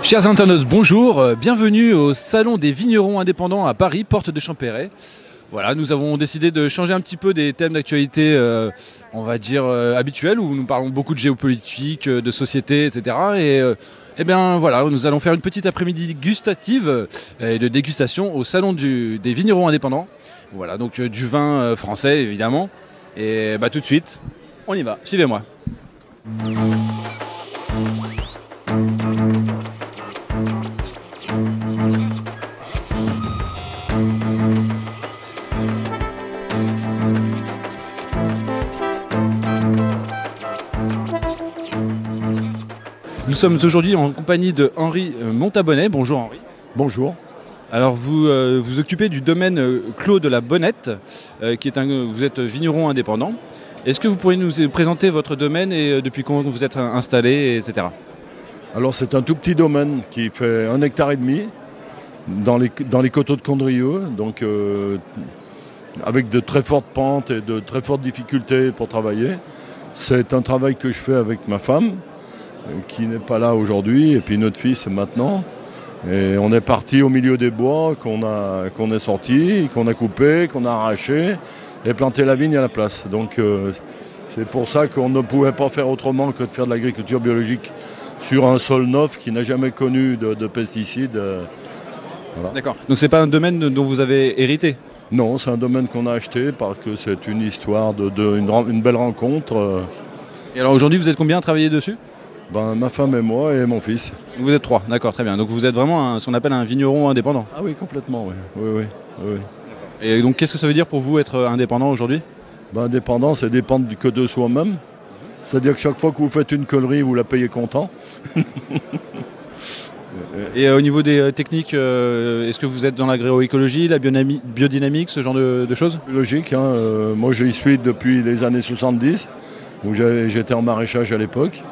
Chers internautes, bonjour, bienvenue au Salon des vignerons indépendants à Paris, porte de Champéret. Voilà, nous avons décidé de changer un petit peu des thèmes d'actualité, on va dire habituels, où nous parlons beaucoup de géopolitique, de société, etc. Et bien voilà, nous allons faire une petite après-midi gustative et de dégustation au Salon des vignerons indépendants. Voilà, donc du vin français évidemment. Et bah, tout de suite, on y va, suivez-moi. Nous sommes aujourd'hui en compagnie de Henri Montabonnet. Bonjour Henri. Bonjour. Alors vous vous occupez du domaine Clos de la Bonnette, vous êtes vigneron indépendant. Est-ce que vous pourriez nous présenter votre domaine et depuis quand vous êtes installé, etc. Alors c'est un tout petit domaine qui fait 1,5 hectare dans les coteaux de Condrieu, donc avec de très fortes pentes et de très fortes difficultés pour travailler. C'est un travail que je fais avec ma femme, qui n'est pas là aujourd'hui, et puis notre fils maintenant. Et on est parti au milieu des bois qu'on est sorti, qu'on a coupé, qu'on a arraché et planté la vigne à la place. Donc c'est pour ça qu'on ne pouvait pas faire autrement que de faire de l'agriculture biologique sur un sol neuf qui n'a jamais connu de pesticides. Voilà. D'accord. Donc c'est pas un domaine dont vous avez hérité? Non, c'est un domaine qu'on a acheté parce que c'est une histoire une belle rencontre. Et alors aujourd'hui vous êtes combien à travailler dessus? Ma femme et moi et mon fils. Vous êtes 3, d'accord, très bien. Donc vous êtes vraiment ce qu'on appelle un vigneron indépendant? Ah oui, complètement, oui. Oui. Et donc qu'est-ce que ça veut dire pour vous être indépendant aujourd'hui? Indépendant, c'est dépendre que de soi-même. C'est-à-dire que chaque fois que vous faites une connerie, vous la payez content. Et au niveau des techniques, est-ce que vous êtes dans l'agroécologie, la biodynamique, ce genre de choses? Logique, hein. Moi j'y suis depuis les années 70, où j'étais en maraîchage à l'époque.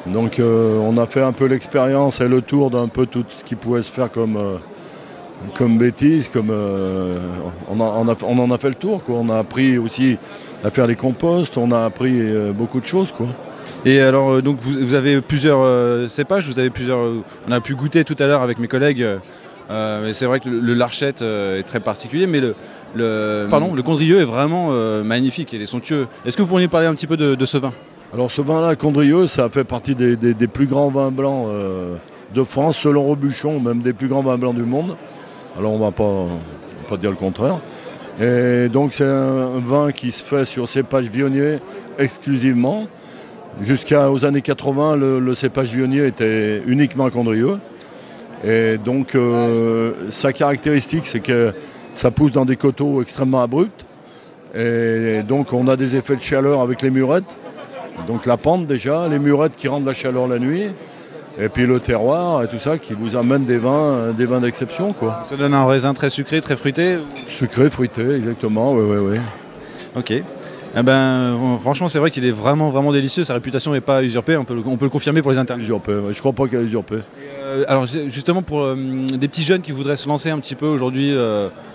Donc on a fait un peu l'expérience et le tour d'un peu tout ce qui pouvait se faire comme bêtises, on en a fait le tour, quoi. On a appris aussi à faire les composts, on a appris beaucoup de choses, quoi. Et alors donc vous avez plusieurs cépages, on a pu goûter tout à l'heure avec mes collègues. C'est vrai que le Larchette est très particulier, mais le Condrieu est vraiment magnifique, il est somptueux. Est-ce que vous pourriez parler un petit peu de ce vin? Alors ce vin-là, Condrieu, ça fait partie des plus grands vins blancs de France, selon Robuchon, même des plus grands vins blancs du monde. Alors on ne va pas dire le contraire. Et donc c'est un vin qui se fait sur cépage Viognier exclusivement. Jusqu'aux années 80, le cépage Viognier était uniquement Condrieu. Et donc sa caractéristique, c'est que ça pousse dans des coteaux extrêmement abrupts. Et donc on a des effets de chaleur avec les murettes. Donc la pente déjà, les murettes qui rendent la chaleur la nuit, et puis le terroir et tout ça qui vous amène des vins d'exception, quoi. Ça donne un raisin très sucré, très fruité? Sucré, fruité, exactement, oui. Ok. Eh ben, franchement, c'est vrai qu'il est vraiment, vraiment délicieux. Sa réputation n'est pas usurpée, on peut le confirmer pour les internautes. Usurpée, ouais. Je crois pas qu'elle est usurpée. Alors justement, pour des petits jeunes qui voudraient se lancer un petit peu aujourd'hui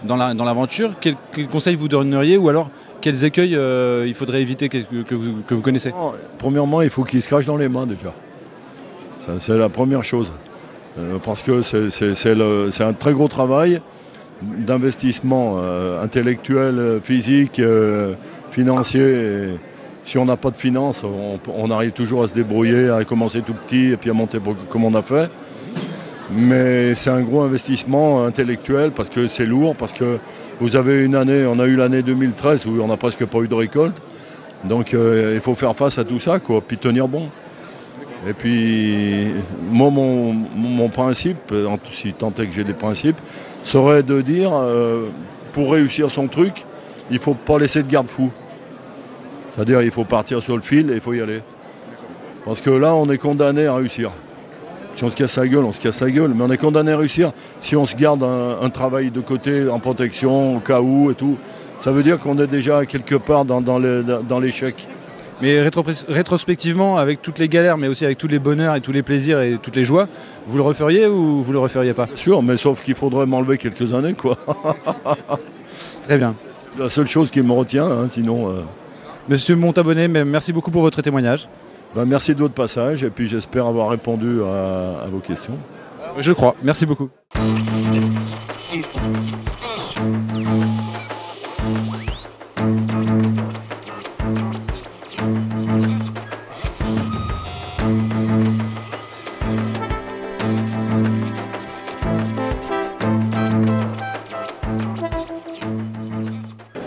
dans l'aventure, quels conseils vous donneriez, ou alors quels écueils il faudrait éviter que vous connaissez? Premièrement, il faut qu'ils se crachent dans les mains déjà. Ça, c'est la première chose. Parce que c'est un très gros travail d'investissement intellectuel, physique, financier. Et si on n'a pas de finances, on arrive toujours à se débrouiller, à commencer tout petit et puis à monter comme on a fait. Mais c'est un gros investissement intellectuel parce que c'est lourd, parce que vous avez une année, on a eu l'année 2013 où on n'a presque pas eu de récolte. Donc il faut faire face à tout ça, quoi, puis tenir bon. Et puis moi, mon principe, si tant est que j'ai des principes, serait de dire, pour réussir son truc, il ne faut pas laisser de garde-fou. C'est-à-dire il faut partir sur le fil et il faut y aller. Parce que là, on est condamné à réussir. Si on se casse la gueule, on se casse la gueule, mais on est condamné à réussir si on se garde un travail de côté en protection, au cas où et tout. Ça veut dire qu'on est déjà quelque part dans l'échec. Mais rétrospectivement, avec toutes les galères, mais aussi avec tous les bonheurs et tous les plaisirs et toutes les joies, vous le referiez ou vous le referiez pas? Bien sûr, mais sauf qu'il faudrait m'enlever quelques années, quoi. Très bien. C'est la seule chose qui me retient, hein, sinon... Monsieur Montabonnet, merci beaucoup pour votre témoignage. Ben, merci de votre passage et puis j'espère avoir répondu à vos questions. Je le crois, merci beaucoup.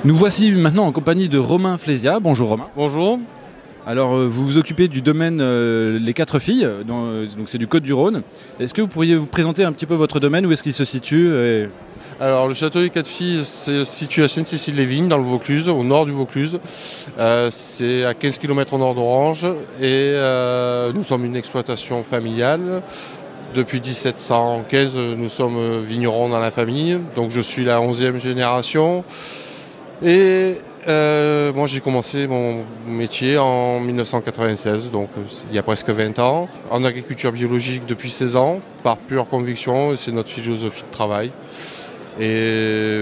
Nous voici maintenant en compagnie de Romain Flésia. Bonjour Romain. Bonjour. Alors vous vous occupez du domaine Les Quatre Filles, donc c'est du Côtes-du-Rhône. Est-ce que vous pourriez vous présenter un petit peu votre domaine, où est-ce qu'il se situe Alors le château des Quatre Filles se situe à Sainte-Cécile-les-Vignes, dans le Vaucluse, au nord du Vaucluse. C'est à 15 km au nord d'Orange et nous sommes une exploitation familiale. Depuis 1715, nous sommes vignerons dans la famille, donc je suis la 11e génération. Et moi j'ai commencé mon métier en 1996, donc il y a presque 20 ans, en agriculture biologique depuis 16 ans, par pure conviction, c'est notre philosophie de travail. Et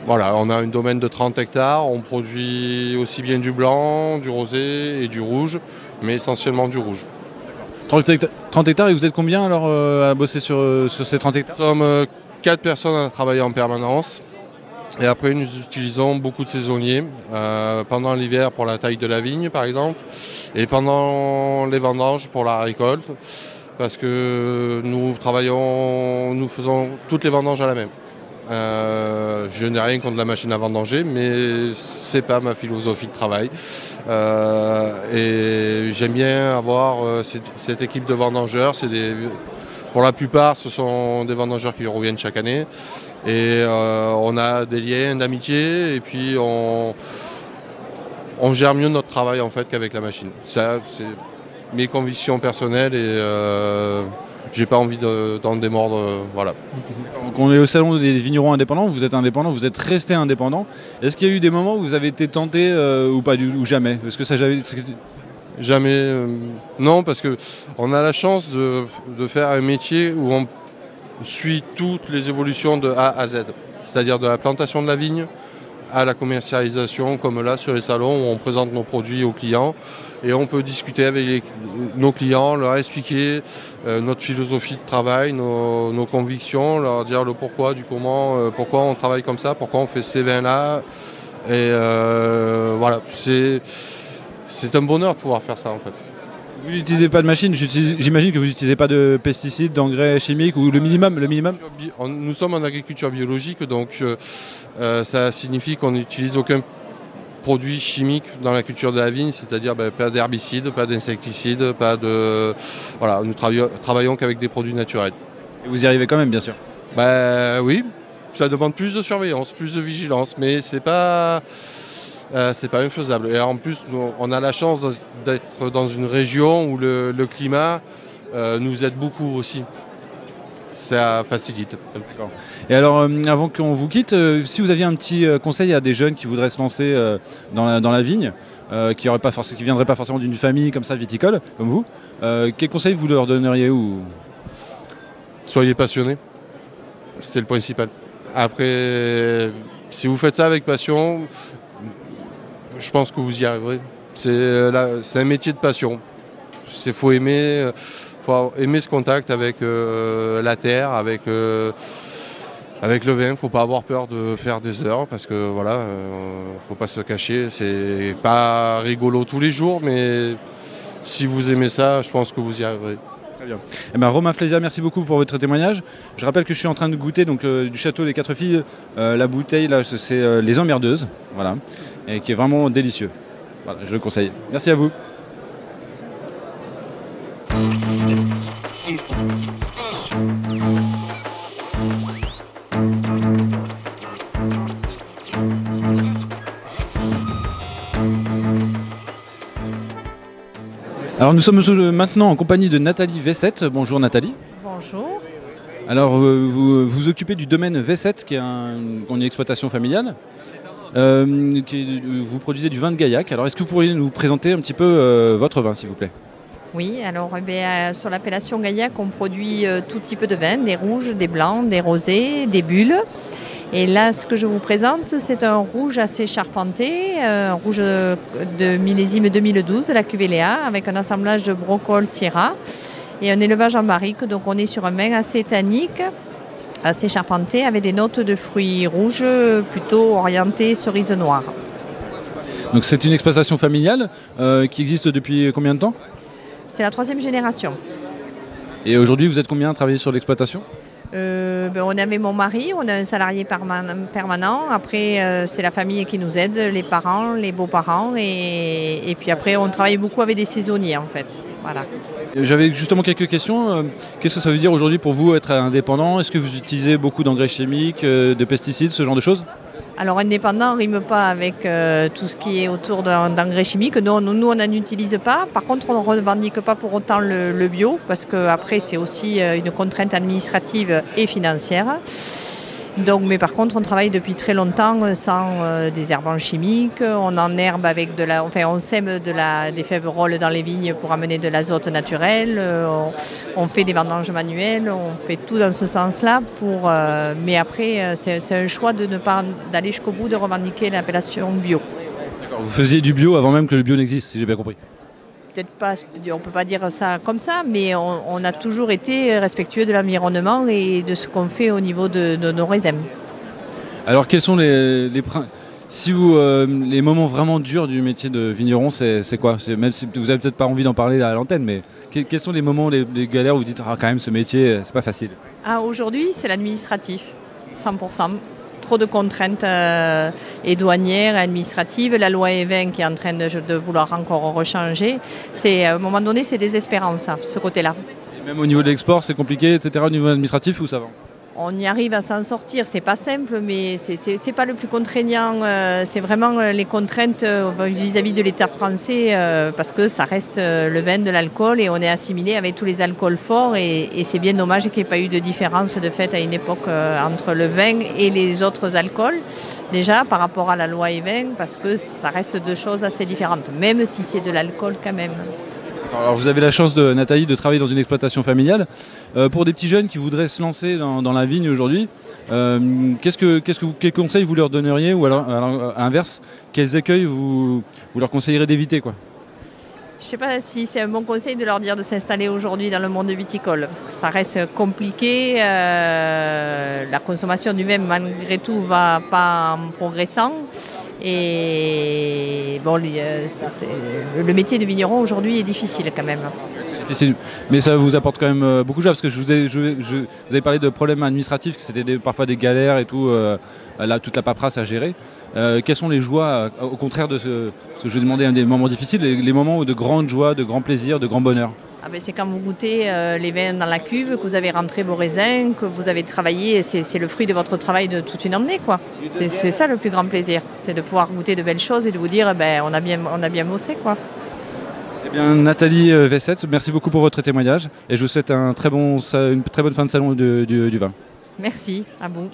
voilà, on a un domaine de 30 hectares, on produit aussi bien du blanc, du rosé et du rouge, mais essentiellement du rouge. 30 hectares, et vous êtes combien alors à bosser sur ces 30 hectares? Nous sommes 4 personnes à travailler en permanence. Et après, nous utilisons beaucoup de saisonniers pendant l'hiver pour la taille de la vigne, par exemple, et pendant les vendanges pour la récolte, parce que nous faisons toutes les vendanges à la même. Je n'ai rien contre la machine à vendanger, mais c'est pas ma philosophie de travail. Et j'aime bien avoir cette équipe de vendangeurs. Pour la plupart, ce sont des vendangeurs qui reviennent chaque année. Et on a des liens d'amitié et puis on gère mieux notre travail en fait qu'avec la machine. Ça, c'est mes convictions personnelles et j'ai pas envie d'en démordre. Voilà. Donc on est au salon des vignerons indépendants, vous êtes indépendant, vous êtes resté indépendant. Est-ce qu'il y a eu des moments où vous avez été tenté ou pas ou jamais? Parce que ça jamais. Non, parce qu'on a la chance de faire un métier où on suit toutes les évolutions de A à Z, c'est-à-dire de la plantation de la vigne à la commercialisation, comme là sur les salons où on présente nos produits aux clients et on peut discuter avec nos clients, leur expliquer notre philosophie de travail, nos convictions, leur dire le pourquoi, du comment, pourquoi on travaille comme ça, pourquoi on fait ces vins-là. Et voilà, c'est un bonheur de pouvoir faire ça en fait. Vous n'utilisez pas de machine, j'imagine que vous n'utilisez pas de pesticides, d'engrais chimiques ou le minimum. Nous sommes en agriculture biologique, donc ça signifie qu'on n'utilise aucun produit chimique dans la culture de la vigne, c'est-à-dire pas d'herbicides, pas d'insecticides, pas de... Voilà, nous travaillons qu'avec des produits naturels. Et vous y arrivez quand même, bien sûr? Oui, ça demande plus de surveillance, plus de vigilance, mais c'est pas infaisable. Et en plus, on a la chance d'être dans une région où le climat nous aide beaucoup aussi. Ça facilite. D'accord. Et alors, avant qu'on vous quitte, si vous aviez un petit conseil à des jeunes qui voudraient se lancer dans la vigne, qui ne viendraient pas forcément d'une famille comme ça viticole, comme vous, quel conseil vous leur donneriez Soyez passionnés, c'est le principal. Après, si vous faites ça avec passion, je pense que vous y arriverez. C'est un métier de passion. Il faut aimer ce contact avec la terre, avec le vin. Il ne faut pas avoir peur de faire des heures parce que voilà, faut pas se cacher. C'est pas rigolo tous les jours, mais si vous aimez ça, je pense que vous y arriverez. Très bien. Eh ben, Romain Flésia, merci beaucoup pour votre témoignage. Je rappelle que je suis en train de goûter donc, du château des Quatre Filles. La bouteille, là, c'est les Emmerdeuses, voilà, et qui est vraiment délicieux. Voilà, je le conseille. Merci à vous. Alors nous sommes maintenant en compagnie de Nathalie V7. Bonjour Nathalie. Bonjour. Alors vous vous occupez du domaine V7 qui est une exploitation familiale. Vous produisez du vin de Gaillac. Alors est-ce que vous pourriez nous présenter un petit peu votre vin s'il vous plaît? Oui, alors sur l'appellation Gaillac, on produit tout type de vins, des rouges, des blancs, des rosés, des bulles. Et là, ce que je vous présente, c'est un rouge assez charpenté, un rouge de millésime 2012, la cuvée Léa, avec un assemblage de Brocol Syrah et un élevage en barrique. Donc on est sur un vin assez tannique, assez charpenté, avec des notes de fruits rouges plutôt orientées cerise noire. Donc c'est une exploitation familiale qui existe depuis combien de temps? C'est la 3e génération. Et aujourd'hui, vous êtes combien à travailler sur l'exploitation? On avait mon mari, on a un salarié permanent. Après, c'est la famille qui nous aide, les parents, les beaux-parents. Et puis après, on travaille beaucoup avec des saisonniers en fait. Voilà. J'avais justement quelques questions. Qu'est-ce que ça veut dire aujourd'hui pour vous être indépendant? Est-ce que vous utilisez beaucoup d'engrais chimiques, de pesticides, ce genre de choses? Alors indépendant ne rime pas avec tout ce qui est autour d'engrais chimiques. Nous, on n'en utilise pas. Par contre, on ne revendique pas pour autant le bio, parce qu'après, c'est aussi une contrainte administrative et financière. Donc, mais par contre, on travaille depuis très longtemps sans désherbants chimiques. On enherbe avec on sème des fèves rôles dans les vignes pour amener de l'azote naturel. On fait des vendanges manuelles. On fait tout dans ce sens-là. Mais après, c'est un choix de ne pas d'aller jusqu'au bout de revendiquer l'appellation bio. D'accord. Vous faisiez du bio avant même que le bio n'existe, si j'ai bien compris. Peut-être pas, on ne peut pas dire ça comme ça, mais on a toujours été respectueux de l'environnement et de ce qu'on fait au niveau de nos raisins. Alors quels sont les moments vraiment durs du métier de vigneron, c'est quoi? Même si vous n'avez peut-être pas envie d'en parler à l'antenne, mais quels sont les moments, les galères où vous dites quand même ce métier, c'est pas facile? Aujourd'hui, c'est l'administratif, 100%. Trop de contraintes et douanières, et administratives. La loi E20 qui est en train de vouloir encore rechanger. À un moment donné, c'est désespérant, ça, ce côté-là. Et même au niveau de l'export, c'est compliqué, etc., au niveau administratif, ou ça va? On y arrive à s'en sortir, c'est pas simple, mais c'est pas le plus contraignant. C'est vraiment les contraintes vis-à-vis de l'État français, parce que ça reste le vin, de l'alcool, et on est assimilé avec tous les alcools forts, et c'est bien dommage qu'il n'y ait pas eu de différence de fait à une époque entre le vin et les autres alcools, déjà par rapport à la loi E20, parce que ça reste deux choses assez différentes, même si c'est de l'alcool quand même. Alors vous avez la chance, Nathalie, de travailler dans une exploitation familiale. Pour des petits jeunes qui voudraient se lancer dans la vigne aujourd'hui, quels conseils vous leur donneriez, ou alors à l'inverse, quels écueils vous leur conseillerez d'éviter, quoi? Je ne sais pas si c'est un bon conseil de leur dire de s'installer aujourd'hui dans le monde viticole, parce que ça reste compliqué. La consommation du vin, malgré tout, va pas en progressant. Et bon, le métier de vigneron aujourd'hui est difficile quand même. C'est difficile, mais ça vous apporte quand même beaucoup de joie, parce que vous avez parlé de problèmes administratifs, que c'était parfois des galères et tout, toute la paperasse à gérer. Quelles sont les joies, au contraire de ce que je vais demander, un des moments difficiles, les moments de grande joie, de grand plaisir, de grand bonheur? C'est quand vous goûtez les vins dans la cuve, que vous avez rentré vos raisins, que vous avez travaillé, c'est le fruit de votre travail de toute une année, quoi. C'est ça le plus grand plaisir, c'est de pouvoir goûter de belles choses et de vous dire on a bien bossé, quoi. Eh bien, Nathalie Vessette, merci beaucoup pour votre témoignage, et je vous souhaite une très bonne fin de salon du vin. Merci, à vous.